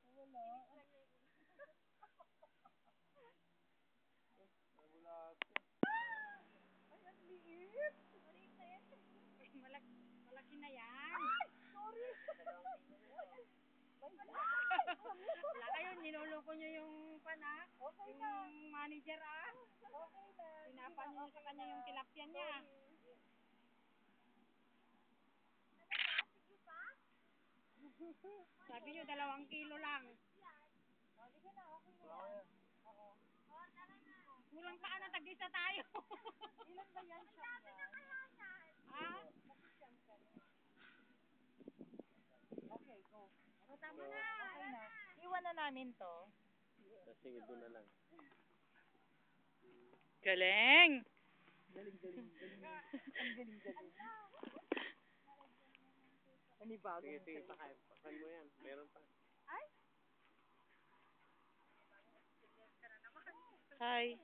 Ayan na. Wala. Ay, ang liit. Malaki na yan. Ay, sorry. Wala kayo, niloloko nyo yung pana, Okay na. yung manager Okay na. Sinapan nyo sa kanya yung tilapia niya. Sabi nyo, 2 kilo lang. Sige na, okay na yan. Oo. Kulang pa na, tag-isa tayo. Ilan ba yan? Siyam yan? Ah? Okay, go. Tama na. Okay na. Iwan na namin to. Sige, doon na lang. Galing. Galing. Ang galing. Panibagong Sige, pakain mo yan. Meron pa. Hi.